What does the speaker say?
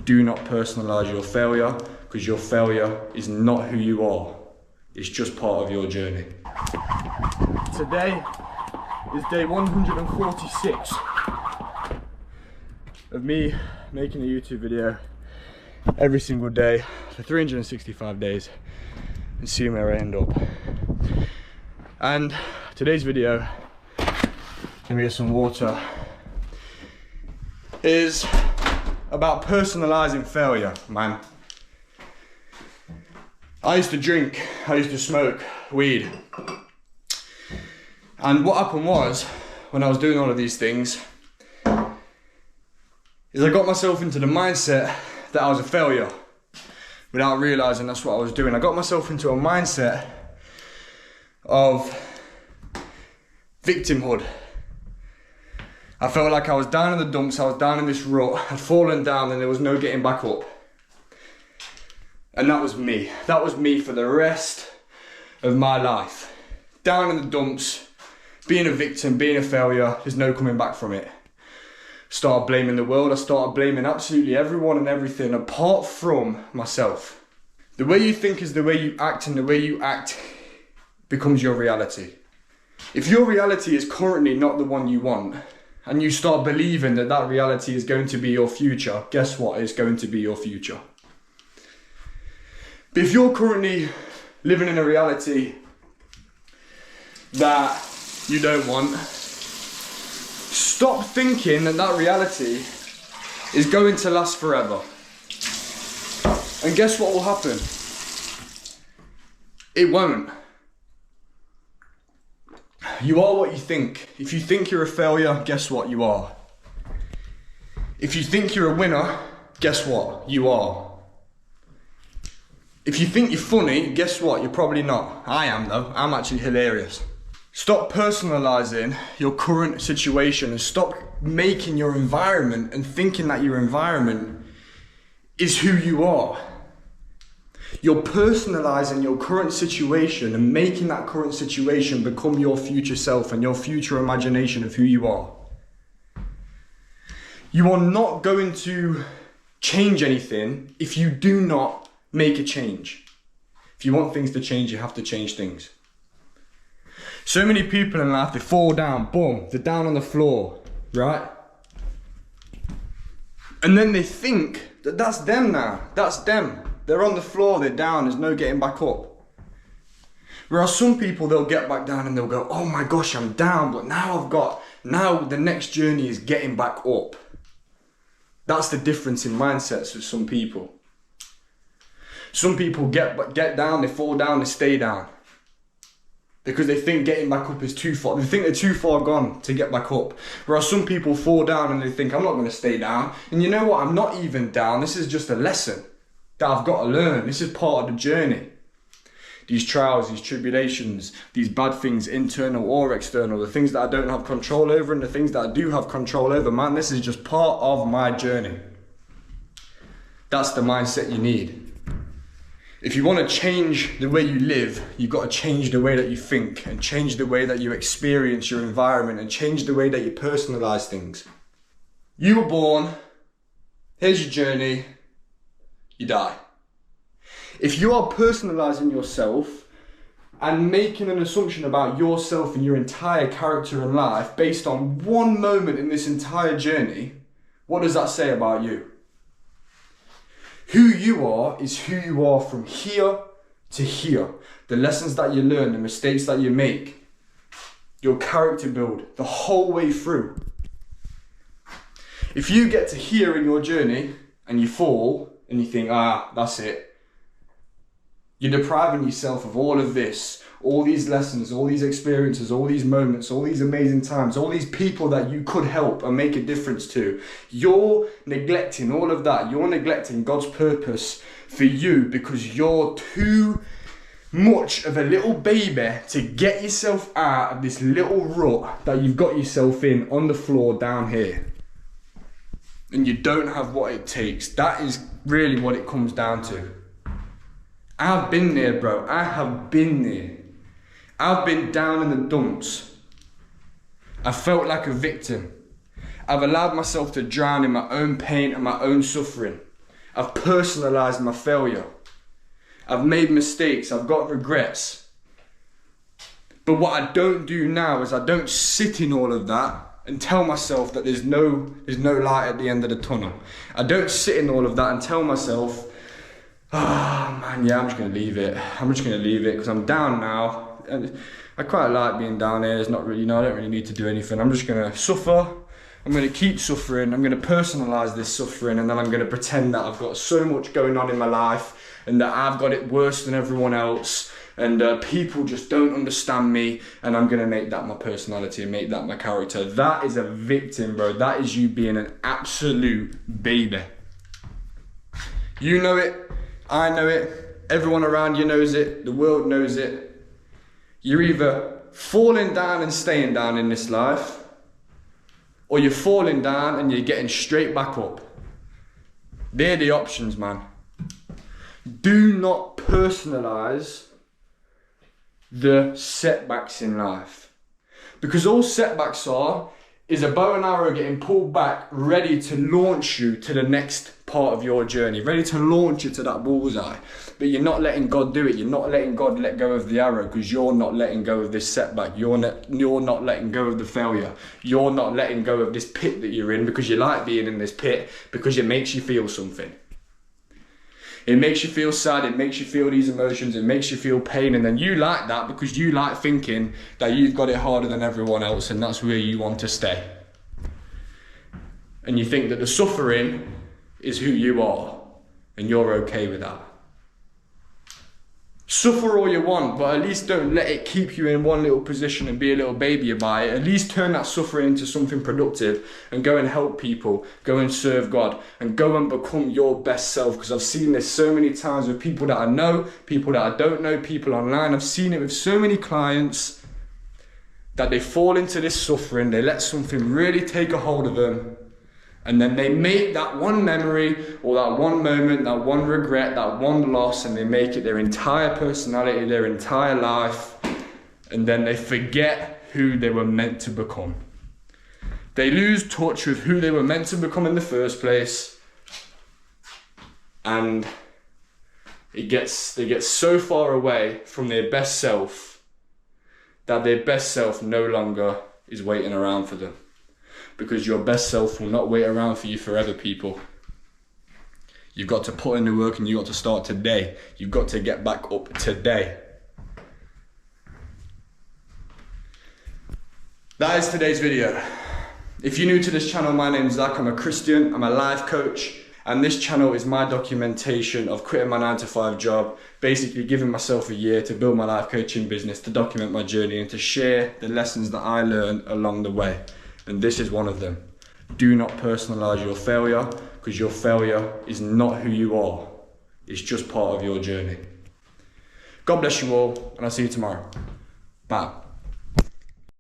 do not personalize your failure, because your failure is not who you are. It's just part of your journey. Today is day 146 of me making a YouTube video every single day for 365 days and seeing where I end up. And today's video, let me get some water, is about personalizing failure, man. I used to drink, I used to smoke weed. And what happened was, when I was doing all of these things, is I got myself into the mindset that I was a failure without realizing that's what I was doing. I got myself into a mindset of victimhood. I felt like I was down in the dumps, I was down in this rut, I'd fallen down and there was no getting back up. And that was me. That was me for the rest of my life. Down in the dumps, being a victim, being a failure, there's no coming back from it. Started blaming the world, I started blaming absolutely everyone and everything apart from myself. The way you think is the way you act, and the way you act becomes your reality. If your reality is currently not the one you want, and you start believing that that reality is going to be your future, guess what? It's going to be your future. But if you're currently living in a reality that you don't want, stop thinking that that reality is going to last forever. And guess what will happen? It won't. You are what you think. If you think you're a failure, guess what? You are. If you think you're a winner, guess what? You are. If you think you're funny, guess what? You're probably not. I am though. I'm actually hilarious. Stop personalizing your current situation and stop making your environment and thinking that your environment is who you are. You're personalizing your current situation and making that current situation become your future self and your future imagination of who you are. You are not going to change anything if you do not make a change. If you want things to change, you have to change things. So many people in life, they fall down, boom, they're down on the floor, right? And then they think that that's them now, that's them. They're on the floor, they're down, there's no getting back up. Whereas some people, they'll get back down and they'll go, oh my gosh, I'm down, but now the next journey is getting back up. That's the difference in mindsets with some people. Some people get down, they fall down, they stay down. Because they think getting back up is too far. They think they're too far gone to get back up. Whereas some people fall down and they think, I'm not going to stay down. And you know what? I'm not even down. This is just a lesson that I've got to learn. This is part of the journey. These trials, these tribulations, these bad things, internal or external, the things that I don't have control over and the things that I do have control over, man, this is just part of my journey. That's the mindset you need. If you want to change the way you live, you've got to change the way that you think and change the way that you experience your environment and change the way that you personalize things. You were born, here's your journey, you die. If you are personalizing yourself and making an assumption about yourself and your entire character and life based on one moment in this entire journey, what does that say about you? Who you are is who you are from here to here. The lessons that you learn, the mistakes that you make, your character build, the whole way through. If you get to here in your journey and you fall and you think, that's it, you're depriving yourself of all of this, all these lessons, all these experiences, all these moments, all these amazing times, all these people that you could help and make a difference to. You're neglecting all of that. You're neglecting God's purpose for you because you're too much of a little baby to get yourself out of this little rut that you've got yourself in on the floor down here. And you don't have what it takes. That is really what it comes down to. I've been there, bro. I have been there. I've been down in the dumps. I felt like a victim. I've allowed myself to drown in my own pain and my own suffering. I've personalised my failure. I've made mistakes, I've got regrets. But what I don't do now is I don't sit in all of that and tell myself that there's no light at the end of the tunnel. I don't sit in all of that and tell myself, man, yeah, I'm just gonna leave it. I'm just gonna leave it because I'm down now. And I quite like being down here. It's not really, I don't really need to do anything. I'm just gonna suffer. I'm gonna keep suffering. I'm gonna personalise this suffering, and then I'm gonna pretend that I've got so much going on in my life and that I've got it worse than everyone else, and people just don't understand me, and I'm gonna make that my personality and make that my character. That is a victim, bro. That is you being an absolute baby. You know it, I know it, everyone around you knows it, the world knows it. You're either falling down and staying down in this life, or you're falling down and you're getting straight back up. They're the options, man. Do not personalise the setbacks in life, because all setbacks are is a bow and arrow getting pulled back, ready to launch you to the next part of your journey, ready to launch you to that bullseye. But you're not letting God do it. You're not letting God let go of the arrow, because you're not letting go of this setback. You're not letting go of the failure. You're not letting go of this pit that you're in, because you like being in this pit, because it makes you feel something. It makes you feel sad, it makes you feel these emotions, it makes you feel pain, and then you like that because you like thinking that you've got it harder than everyone else, and that's where you want to stay. And you think that the suffering is who you are, and you're okay with that. Suffer all you want, but at least don't let it keep you in one little position and be a little baby about it. At least turn that suffering into something productive and go and help people, go and serve God, and go and become your best self. Because I've seen this so many times with people that I know, people that I don't know, people online. I've seen it with so many clients that they fall into this suffering, they let something really take a hold of them, and then they make that one memory or that one moment, that one regret, that one loss, and they make it their entire personality, their entire life, and then they forget who they were meant to become. They lose touch with who they were meant to become in the first place, and they get so far away from their best self that their best self no longer is waiting around for them. Because your best self will not wait around for you forever, people. You've got to put in the work, and you've got to start today. You've got to get back up today. That is today's video. If you're new to this channel, my name's Zach. I'm a Christian, I'm a life coach, and this channel is my documentation of quitting my 9-to-5 job, basically giving myself a year to build my life coaching business, to document my journey, and to share the lessons that I learned along the way. And this is one of them. Do not personalise your failure, because your failure is not who you are. It's just part of your journey. God bless you all, and I'll see you tomorrow. Bye.